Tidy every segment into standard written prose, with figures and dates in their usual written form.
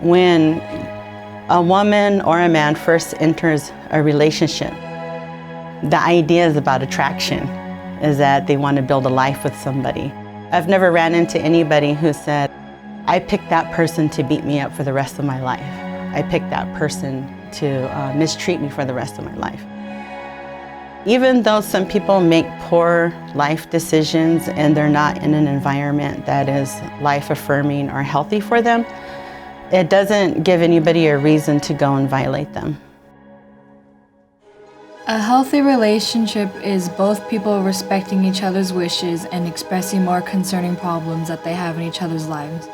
When a woman or a man first enters a relationship, the idea is about attraction, is that they want to build a life with somebody. I've never ran into anybody who said, I picked that person to beat me up for the rest of my life. I picked that person to mistreat me for the rest of my life. Even though some people make poor life decisions and they're not in an environment that is life-affirming or healthy for them, it doesn't give anybody a reason to go and violate them. A healthy relationship is both people respecting each other's wishes and expressing more concerning problems that they have in each other's lives.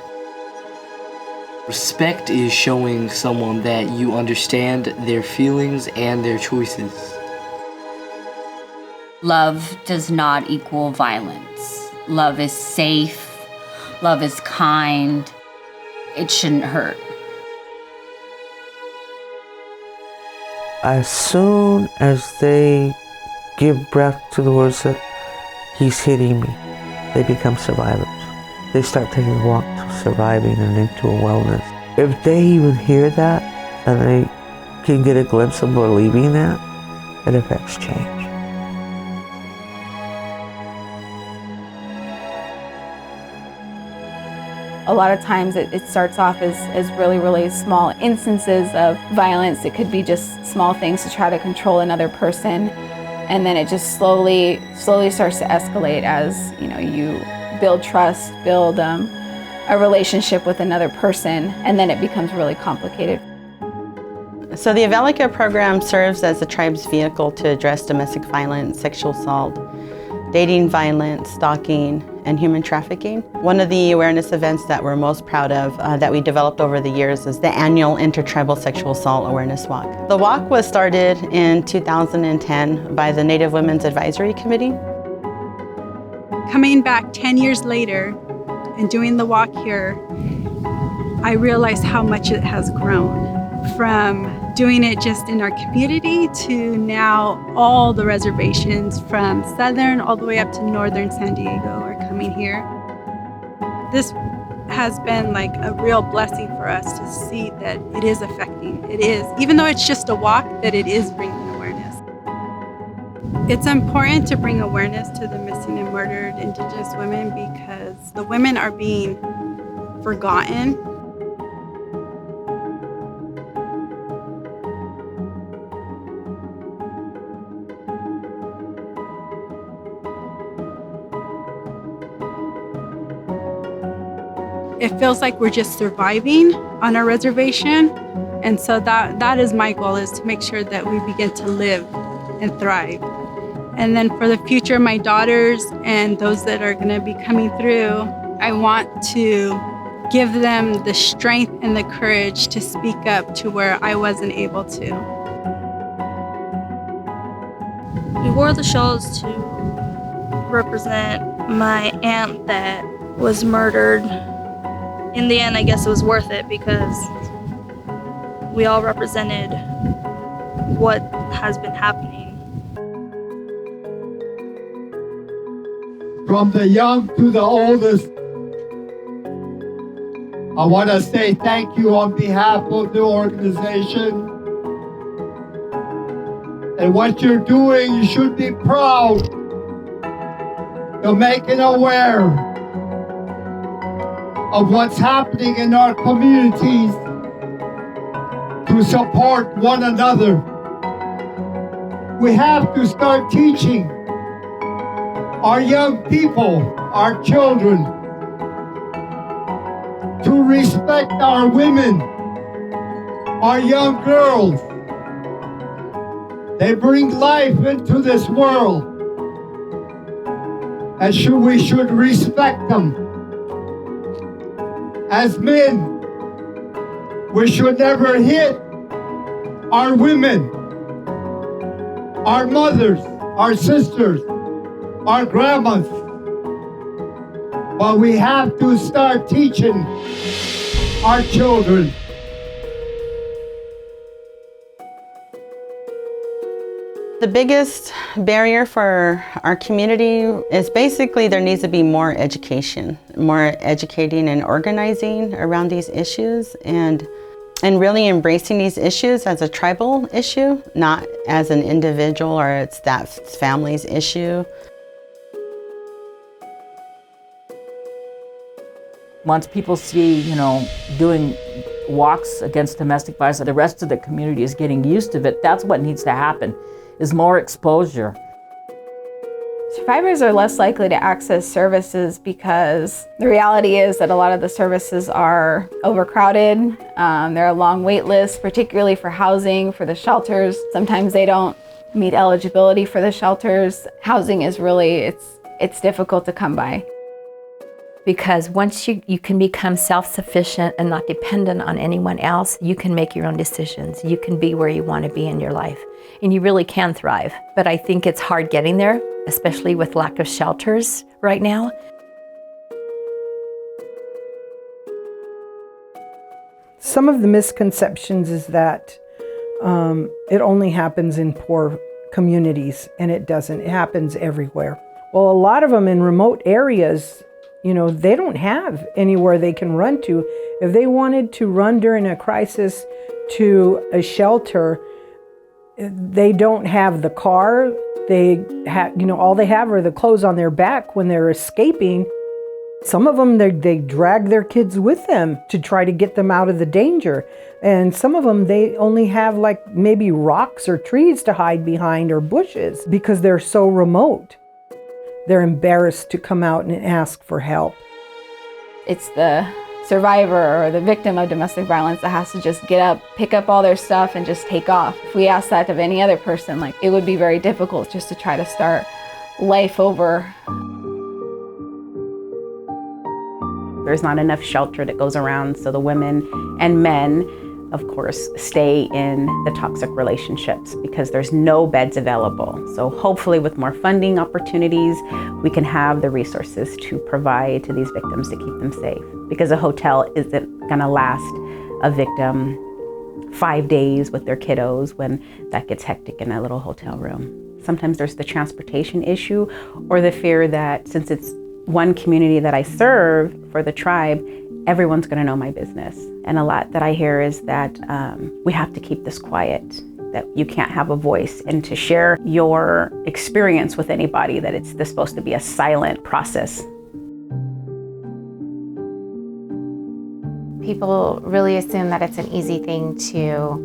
Respect is showing someone that you understand their feelings and their choices. Love does not equal violence. Love is safe. Love is kind. It shouldn't hurt. As soon as they give breath to the words that he's hitting me, they become survivors. They start taking a walk to surviving and into a wellness. If they even hear that and they can get a glimpse of believing that, it affects change. A lot of times it starts off as really small instances of violence. It could be just small things to try to control another person. And then it just slowly starts to escalate as you build trust, build a relationship with another person, and then it becomes really complicated. So the Evelica program serves as the tribe's vehicle to address domestic violence, sexual assault, dating violence, stalking, and human trafficking. One of the awareness events that we're most proud of that we developed over the years is the annual Intertribal Sexual Assault Awareness Walk. The walk was started in 2010 by the Native Women's Advisory Committee. Coming back 10 years later and doing the walk here, I realized how much it has grown. From doing it just in our community to now all the reservations from southern all the way up to northern San Diego are coming here. This has been like a real blessing for us to see that it is affecting. It is, even though it's just a walk, that it is bringing awareness. It's important to bring awareness to the missing and murdered Indigenous women because the women are being forgotten. It feels like we're just surviving on our reservation. And so that is my goal, is to make sure that we begin to live and thrive. And then for the future of my daughters and those that are gonna be coming through, I want to give them the strength and the courage to speak up to where I wasn't able to. We wore the shawls to represent my aunt that was murdered. In the end, I guess it was worth it because we all represented what has been happening. From the young to the oldest, I want to say thank you on behalf of the organization. And what you're doing, you should be proud. You're making aware of what's happening in our communities to support one another. We have to start teaching our young people, our children, to respect our women, our young girls. They bring life into this world, and we should respect them. As men, we should never hit our women, our mothers, our sisters, our grandmas. But we have to start teaching our children. The biggest barrier for our community is basically there needs to be more education, more educating and organizing around these issues, and really embracing these issues as a tribal issue, not as an individual or it's that family's issue. Once people see, doing walks against domestic violence, the rest of the community is getting used to it. That's what needs to happen, is more exposure. Survivors are less likely to access services because the reality is that a lot of the services are overcrowded. There are long wait lists, particularly for housing, for the shelters. Sometimes they don't meet eligibility for the shelters. Housing is really, it's difficult to come by. Because once you can become self-sufficient and not dependent on anyone else, you can make your own decisions. You can be where you want to be in your life, and you really can thrive. But I think it's hard getting there, especially with lack of shelters right now. Some of the misconceptions is that it only happens in poor communities, and it doesn't. It happens everywhere. Well, a lot of them in remote areas, they don't have anywhere they can run to. If they wanted to run during a crisis to a shelter, they don't have the car. They have, all they have are the clothes on their back when they're escaping. Some of them, they drag their kids with them to try to get them out of the danger. And some of them, they only have maybe rocks or trees to hide behind or bushes because they're so remote. They're embarrassed to come out and ask for help. It's the survivor or the victim of domestic violence that has to just get up, pick up all their stuff, and just take off. If we ask that of any other person, it would be very difficult just to try to start life over. There's not enough shelter that goes around, so the women and men, of course, stay in the toxic relationships because there's no beds available. So hopefully with more funding opportunities, we can have the resources to provide to these victims to keep them safe. Because a hotel isn't gonna last a victim 5 days with their kiddos when that gets hectic in a little hotel room. Sometimes there's the transportation issue or the fear that since it's one community that I serve for the tribe, everyone's gonna know my business. And a lot that I hear is that we have to keep this quiet, that you can't have a voice, and to share your experience with anybody, that it's supposed to be a silent process. People really assume that it's an easy thing to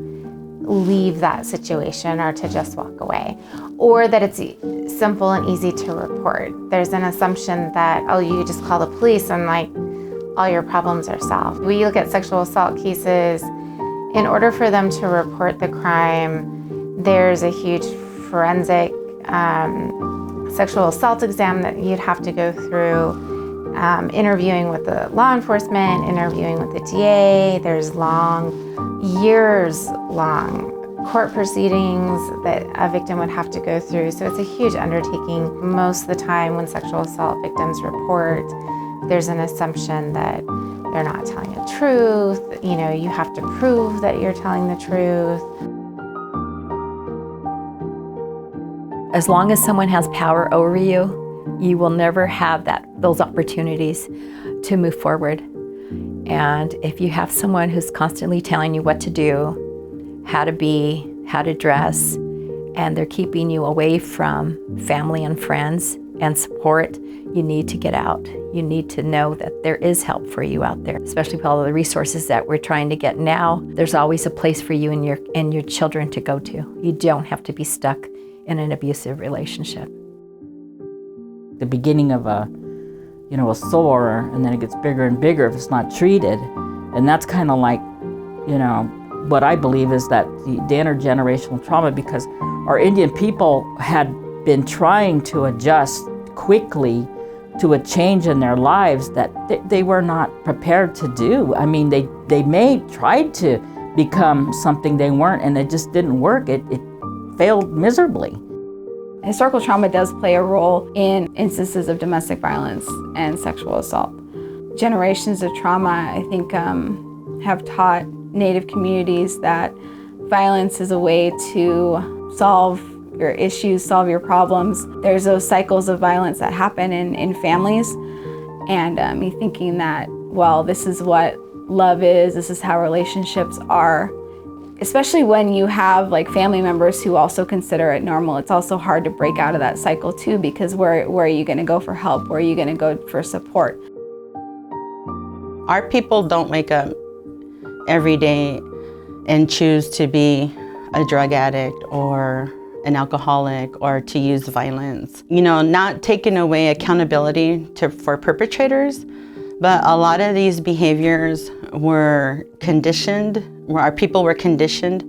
leave that situation or to just walk away, or that it's simple and easy to report. There's an assumption that, you just call the police and all your problems are solved. We look at sexual assault cases. In order for them to report the crime, there's a huge forensic sexual assault exam that you'd have to go through, interviewing with the law enforcement, interviewing with the DA. There's years-long court proceedings that a victim would have to go through. So it's a huge undertaking. Most of the time when sexual assault victims report, there's an assumption that they're not telling the truth. You have to prove that you're telling the truth. As long as someone has power over you, you will never have those opportunities to move forward. And if you have someone who's constantly telling you what to do, how to be, how to dress, and they're keeping you away from family and friends and support, you need to get out. You need to know that there is help for you out there, especially with all of the resources that we're trying to get now. There's always a place for you and your children to go to. You don't have to be stuck in an abusive relationship. The beginning of a sore, and then it gets bigger and bigger if it's not treated. And that's kind of what I believe is that the intergenerational trauma, because our Indian people had been trying to adjust quickly to a change in their lives that they were not prepared to do. I mean, they tried to become something they weren't, and it just didn't work. It failed miserably. Historical trauma does play a role in instances of domestic violence and sexual assault. Generations of trauma, I think, have taught Native communities that violence is a way to solve your issues, solve your problems. There's those cycles of violence that happen in families. And me thinking that, well, this is what love is, this is how relationships are. Especially when you have like family members who also consider it normal, it's also hard to break out of that cycle too, because where are you going to go for help? Where are you going to go for support? Our people don't wake up every day and choose to be a drug addict or an alcoholic or to use violence. You know, not taking away accountability for perpetrators, but a lot of these behaviors were conditioned, where our people were conditioned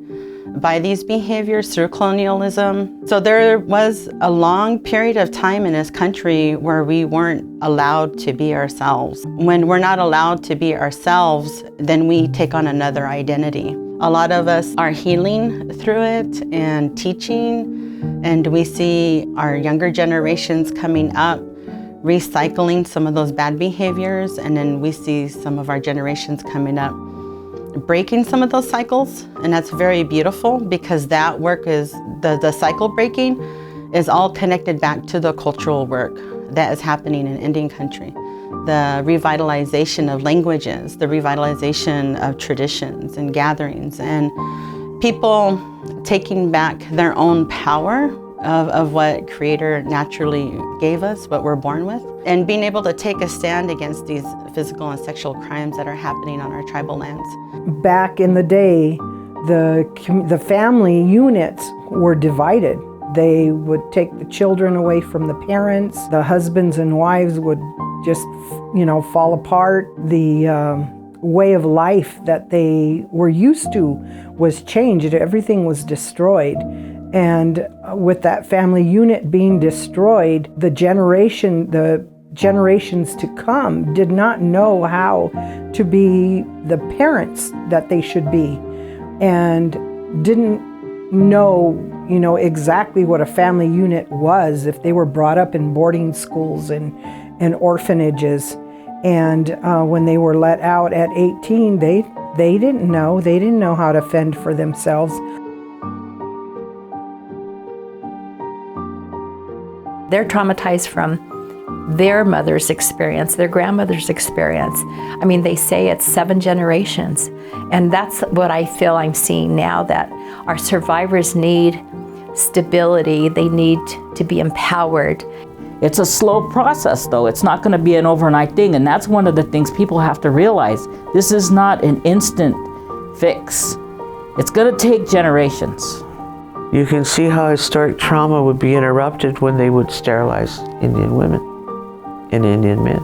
by these behaviors through colonialism. So there was a long period of time in this country where we weren't allowed to be ourselves. When we're not allowed to be ourselves, then we take on another identity. A lot of us are healing through it and teaching, and we see our younger generations coming up recycling some of those bad behaviors, and then we see some of our generations coming up breaking some of those cycles, and that's very beautiful because that work is, the cycle breaking is all connected back to the cultural work that is happening in Indian country. The revitalization of languages, the revitalization of traditions and gatherings, and people taking back their own power of what Creator naturally gave us, what we're born with, and being able to take a stand against these physical and sexual crimes that are happening on our tribal lands. Back in the day, the family units were divided. They would take the children away from the parents. The husbands and wives would just, fall apart. The way of life that they were used to was changed. Everything was destroyed. And with that family unit being destroyed, the generations to come did not know how to be the parents that they should be, and didn't know, exactly what a family unit was if they were brought up in boarding schools and orphanages. And when they were let out at 18, they didn't know how to fend for themselves. They're traumatized from their mother's experience, their grandmother's experience. I mean, they say it's 7 generations. And that's what I feel I'm seeing now, that our survivors need stability. They need to be empowered. It's a slow process, though. It's not going to be an overnight thing. And that's one of the things people have to realize. This is not an instant fix. It's going to take generations. You can see how historic trauma would be interrupted when they would sterilize Indian women and Indian men.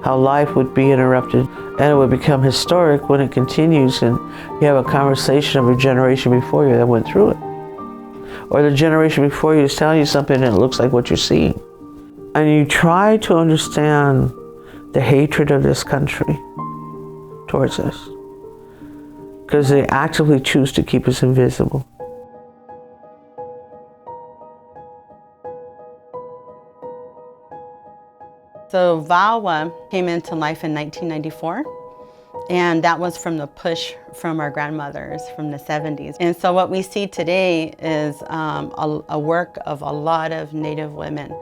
How life would be interrupted, and it would become historic when it continues and you have a conversation of a generation before you that went through it. Or the generation before you is telling you something and it looks like what you're seeing. And you try to understand the hatred of this country towards us, because they actively choose to keep us invisible. So VAWA came into life in 1994, and that was from the push from our grandmothers from the 70s. And so what we see today is a work of a lot of Native women,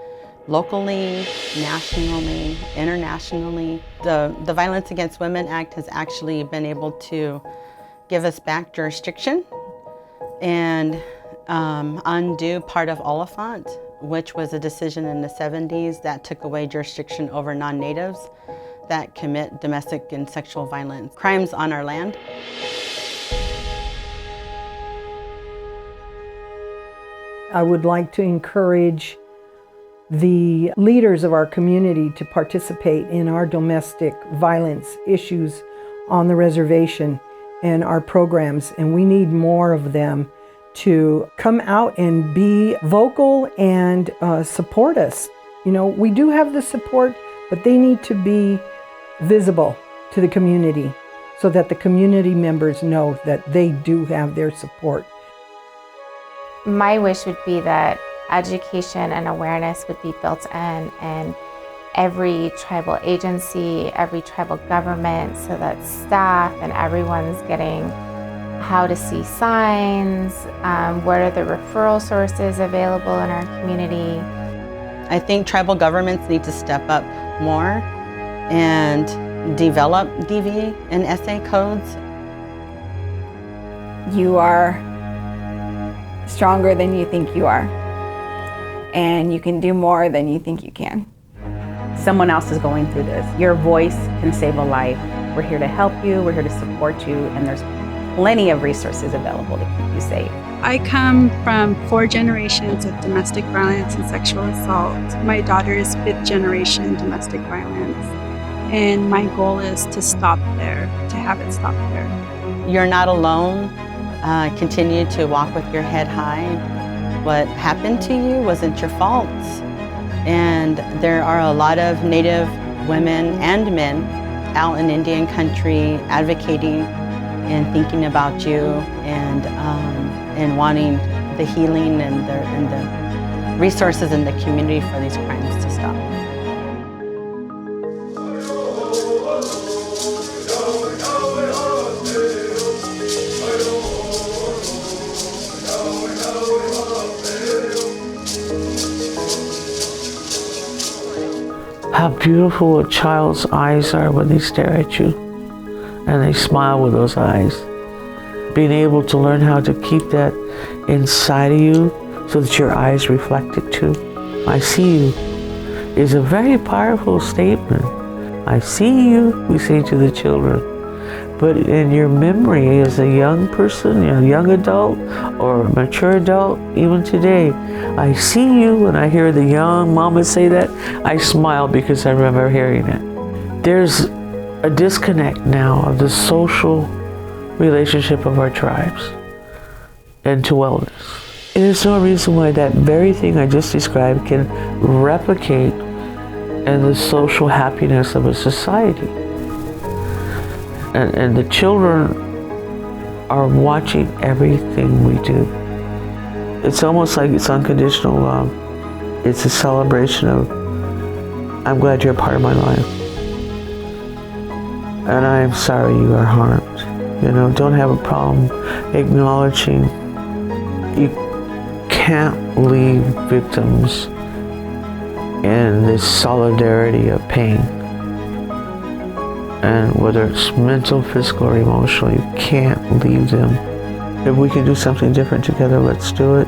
locally, nationally, internationally. The Violence Against Women Act has actually been able to give us back jurisdiction and undo part of Oliphant, which was a decision in the 70s that took away jurisdiction over non-natives that commit domestic and sexual violence crimes on our land. I would like to encourage the leaders of our community to participate in our domestic violence issues on the reservation and our programs, and we need more of them to come out and be vocal and support us. We do have the support, but they need to be visible to the community so that the community members know that they do have their support. My wish would be that education and awareness would be built in every tribal agency, every tribal government, so that staff and everyone's getting how to see signs, what are the referral sources available in our community. I think tribal governments need to step up more and develop DV and SA codes. You are stronger than you think you are, and you can do more than you think you can. Someone else is going through this. Your voice can save a life. We're here to help you, we're here to support you, and there's plenty of resources available to keep you safe. I come from 4 generations of domestic violence and sexual assault. My daughter is 5th generation domestic violence, and my goal is to stop there, to have it stop there. You're not alone. Continue to walk with your head high. What happened to you wasn't your fault. And there are a lot of Native women and men out in Indian country advocating and thinking about you and wanting the healing and the resources in the community for these crimes to stop. How beautiful a child's eyes are when they stare at you and they smile with those eyes. Being able to learn how to keep that inside of you so that your eyes reflect it too. I see you is a very powerful statement. I see you, we say to the children. But in your memory as a young person, a young adult or a mature adult, even today, I see you. When I hear the young mama say that, I smile because I remember hearing it. There's a disconnect now of the social relationship of our tribes and to wellness. And there's no reason why that very thing I just described can replicate in the social happiness of a society. And the children are watching everything we do. It's almost like it's unconditional love. It's a celebration of, I'm glad you're a part of my life. And I am sorry you are harmed. You know, don't have a problem acknowledging you can't leave victims in this solidarity of pain. And whether it's mental, physical, or emotional, you can't leave them. If we can do something different together, let's do it.